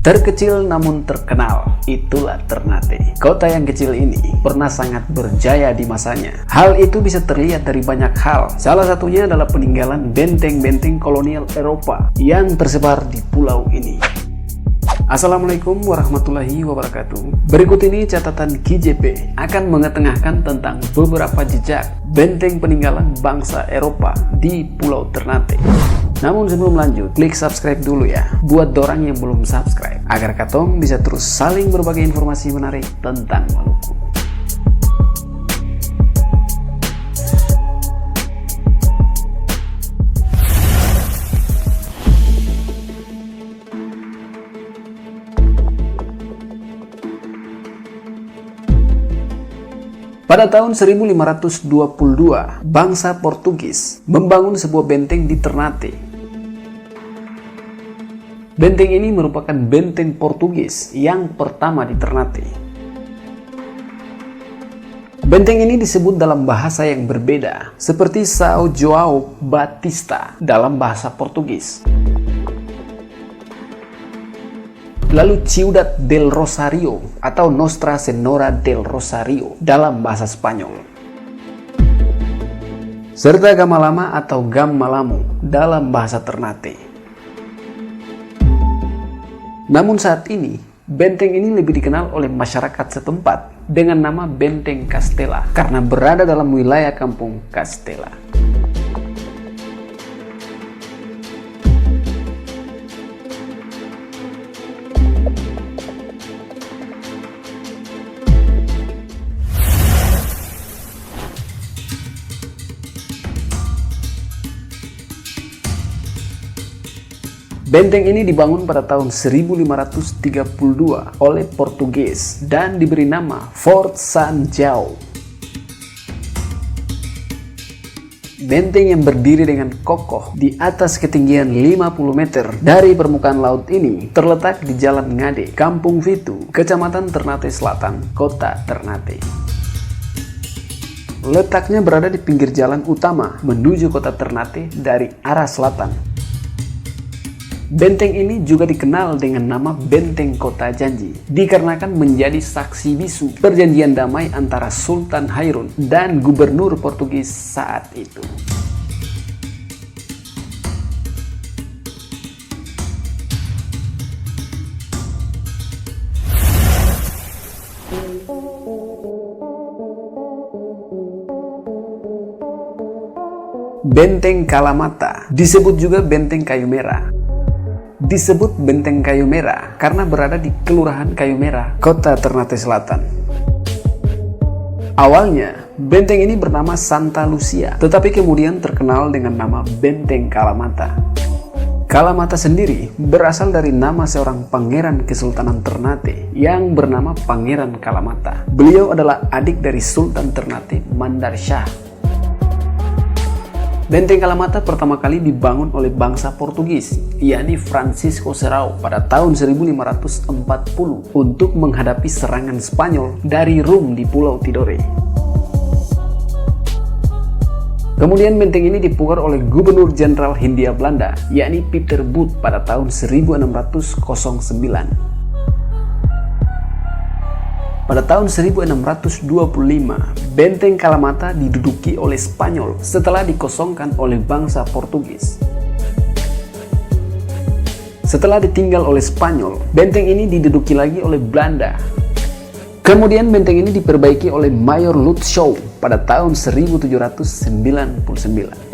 Terkecil namun terkenal, itulah Ternate. Kota yang kecil ini pernah sangat berjaya di masanya. Hal itu bisa terlihat dari banyak hal. Salah satunya adalah peninggalan benteng-benteng kolonial Eropa yang tersebar di pulau ini. Assalamualaikum warahmatullahi wabarakatuh. Berikut ini catatan KJP akan mengetengahkan tentang beberapa jejak benteng peninggalan bangsa Eropa di Pulau Ternate. Namun sebelum lanjut, klik subscribe dulu ya buat dorang yang belum subscribe, agar katong bisa terus saling berbagi informasi menarik tentang Maluku. Pada tahun 1522, bangsa Portugis membangun sebuah benteng di Ternate. Benteng ini merupakan benteng Portugis yang pertama di Ternate. Benteng ini disebut dalam bahasa yang berbeda, seperti São João Batista dalam bahasa Portugis. Lalu Ciudad del Rosario atau Nostra Senhora del Rosario dalam bahasa Spanyol. Serta Gamalama atau Gammalamu dalam bahasa Ternate. Namun saat ini, benteng ini lebih dikenal oleh masyarakat setempat dengan nama Benteng Castella karena berada dalam wilayah kampung Castella. Benteng ini dibangun pada tahun 1532 oleh Portugis dan diberi nama Fort San João. Benteng yang berdiri dengan kokoh di atas ketinggian 50 meter dari permukaan laut ini terletak di Jalan Ngade, Kampung Fitu, Kecamatan Ternate Selatan, Kota Ternate. Letaknya berada di pinggir jalan utama menuju Kota Ternate dari arah selatan. Benteng ini juga dikenal dengan nama Benteng Kota Janji, dikarenakan menjadi saksi bisu perjanjian damai antara Sultan Hairun dan Gubernur Portugis saat itu. Benteng Kalamata disebut juga Benteng Kayu Merah. Disebut Benteng Kayu Merah karena berada di Kelurahan Kayu Merah, Kota Ternate Selatan. Awalnya, benteng ini bernama Santa Lucia, tetapi kemudian terkenal dengan nama Benteng Kalamata. Kalamata sendiri berasal dari nama seorang pangeran Kesultanan Ternate yang bernama Pangeran Kalamata. Beliau adalah adik dari Sultan Ternate Mandar Shah. Benteng Kalamata pertama kali dibangun oleh bangsa Portugis, yakni Francisco Serrao pada tahun 1540 untuk menghadapi serangan Spanyol dari Rum di Pulau Tidore. Kemudian benteng ini dipugar oleh Gubernur Jenderal Hindia Belanda, yakni Pieter Both pada tahun 1609. Pada tahun 1625, Benteng Kalamata diduduki oleh Spanyol setelah dikosongkan oleh bangsa Portugis. Setelah ditinggal oleh Spanyol, benteng ini diduduki lagi oleh Belanda. Kemudian benteng ini diperbaiki oleh Mayor Lutzow pada tahun 1799.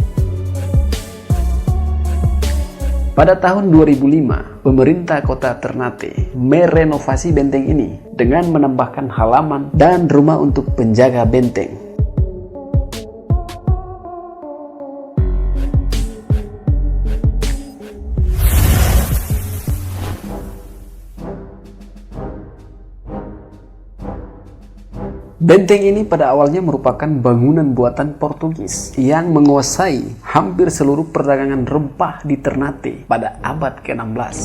Pada tahun 2005, pemerintah kota Ternate merenovasi benteng ini dengan menambahkan halaman dan rumah untuk penjaga benteng. Benteng ini pada awalnya merupakan bangunan buatan Portugis yang menguasai hampir seluruh perdagangan rempah di Ternate pada abad ke-16.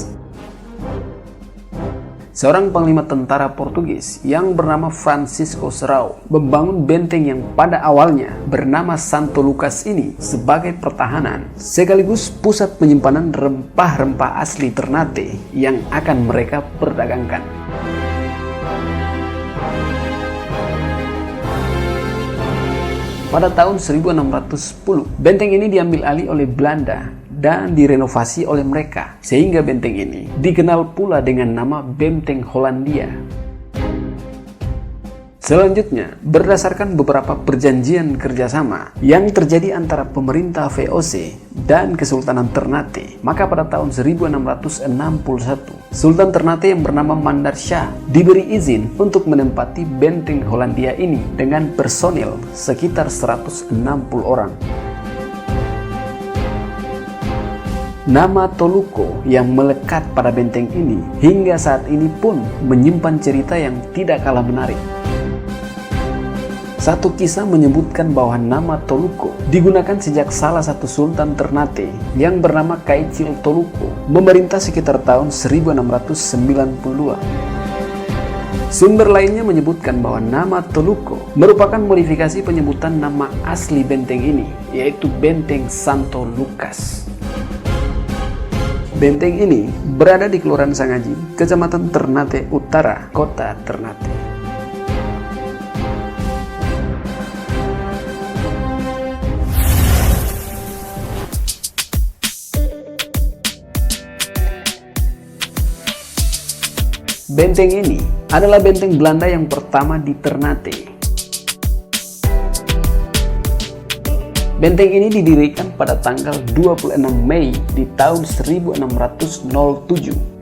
seorang panglima tentara Portugis yang bernama Francisco Serrao membangun benteng yang pada awalnya bernama Santo Lucas ini sebagai pertahanan sekaligus pusat penyimpanan rempah-rempah asli Ternate yang akan mereka perdagangkan. Pada tahun 1610, benteng ini diambil alih oleh Belanda dan direnovasi oleh mereka, sehingga benteng ini dikenal pula dengan nama Benteng Hollandia. Selanjutnya, berdasarkan beberapa perjanjian kerjasama yang terjadi antara pemerintah VOC dan Kesultanan Ternate, maka pada tahun 1661, Sultan Ternate yang bernama Mandar Shah diberi izin untuk menempati benteng Hollandia ini dengan personil sekitar 160 orang. Nama Toluco yang melekat pada benteng ini hingga saat ini pun menyimpan cerita yang tidak kalah menarik. Satu kisah menyebutkan bahwa nama Toluco digunakan sejak salah satu Sultan Ternate yang bernama Kaicil Toluco memerintah sekitar tahun 1692. Sumber lainnya menyebutkan bahwa nama Toluco merupakan modifikasi penyebutan nama asli benteng ini, yaitu Benteng Santo Lucas. Benteng ini berada di Kelurahan Sangaji, Kecamatan Ternate Utara, Kota Ternate. Benteng ini adalah benteng Belanda yang pertama di Ternate. Benteng ini didirikan pada tanggal 26 Mei di tahun 1607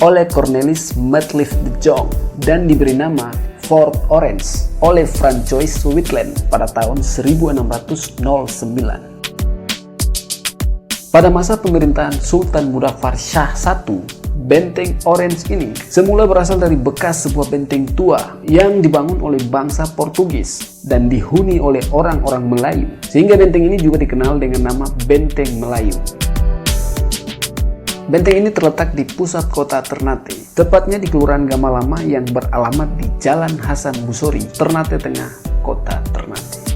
oleh Cornelis Matlief de Jong dan diberi nama Fort Orange oleh Francois Witland pada tahun 1609. Pada masa pemerintahan Sultan Mudaffar Shah I, Benteng Orange ini semula berasal dari bekas sebuah benteng tua yang dibangun oleh bangsa Portugis dan dihuni oleh orang-orang Melayu, sehingga benteng ini juga dikenal dengan nama Benteng Melayu. Benteng ini terletak di pusat kota Ternate, tepatnya di Kelurahan Gamalama yang beralamat di Jalan Hasan Busori, Ternate Tengah, Kota Ternate.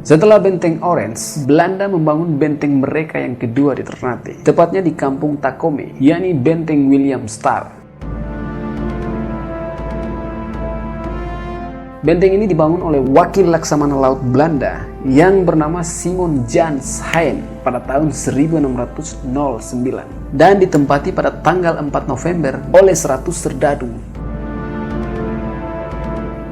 Setelah Benteng Orange, Belanda membangun benteng mereka yang kedua di Ternate, tepatnya di Kampung Takome, yakni Benteng William Starr. Benteng ini dibangun oleh wakil Laksamana Laut Belanda yang bernama Simon Jans Hein pada tahun 1609 dan ditempati pada tanggal 4 November oleh 100 serdadu.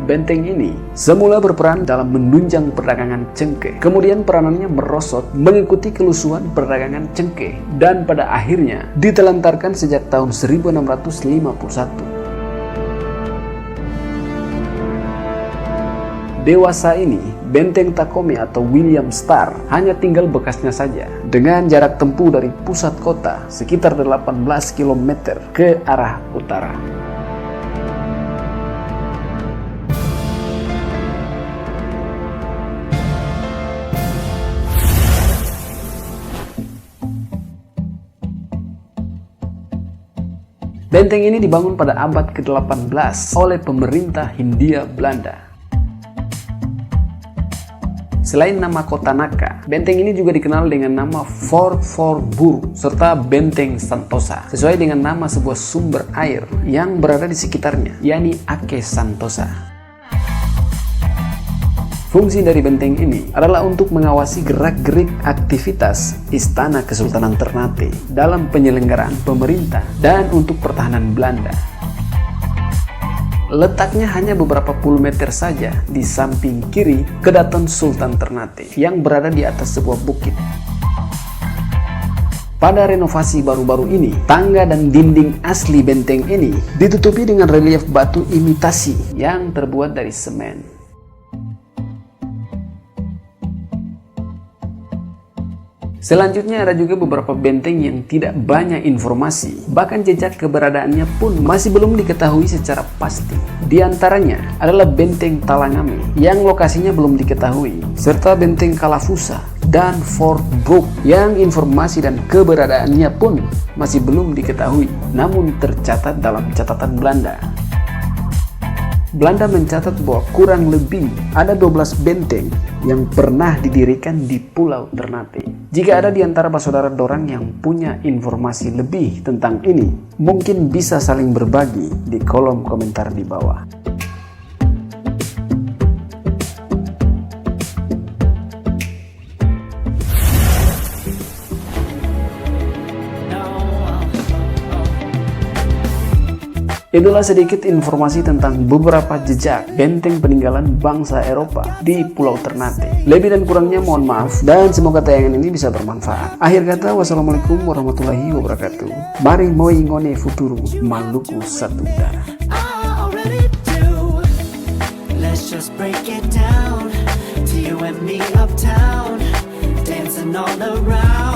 Benteng ini semula berperan dalam menunjang perdagangan cengkeh. Kemudian peranannya merosot mengikuti kelusuan perdagangan cengkeh dan pada akhirnya ditelantarkan sejak tahun 1651. Dewasa ini, Benteng Takome atau William Starr hanya tinggal bekasnya saja dengan jarak tempuh dari pusat kota sekitar 18 km ke arah utara. Benteng ini dibangun pada abad ke-18 oleh pemerintah Hindia Belanda. Selain nama kota Naka, benteng ini juga dikenal dengan nama Fort Voorburg serta Benteng Santosa, sesuai dengan nama sebuah sumber air yang berada di sekitarnya, yakni Ake Santosa. Fungsi dari benteng ini adalah untuk mengawasi gerak-gerik aktivitas Istana Kesultanan Ternate dalam penyelenggaraan pemerintah dan untuk pertahanan Belanda. Letaknya hanya beberapa puluh meter saja di samping kiri Kedaton Sultan Ternate yang berada di atas sebuah bukit. Pada renovasi baru-baru ini, tangga dan dinding asli benteng ini ditutupi dengan relief batu imitasi yang terbuat dari semen. Selanjutnya ada juga beberapa benteng yang tidak banyak informasi, bahkan jejak keberadaannya pun masih belum diketahui secara pasti. Di antaranya adalah benteng Talangame yang lokasinya belum diketahui, serta benteng Kalafusa dan Fort Brooke yang informasi dan keberadaannya pun masih belum diketahui, namun tercatat dalam catatan Belanda. Belanda mencatat bahwa kurang lebih ada 12 benteng yang pernah didirikan di Pulau Ternate. Jika ada di antara saudara dorang yang punya informasi lebih tentang ini, mungkin bisa saling berbagi di kolom komentar di bawah. Itulah sedikit informasi tentang beberapa jejak benteng peninggalan bangsa Eropa di Pulau Ternate. Lebih dan kurangnya mohon maaf, dan semoga tayangan ini bisa bermanfaat. Akhir kata, wassalamualaikum warahmatullahi wabarakatuh. Mari moi ngone futuru, Maluku satu darah. Let's just break it down to you and me uptown, dancing all around.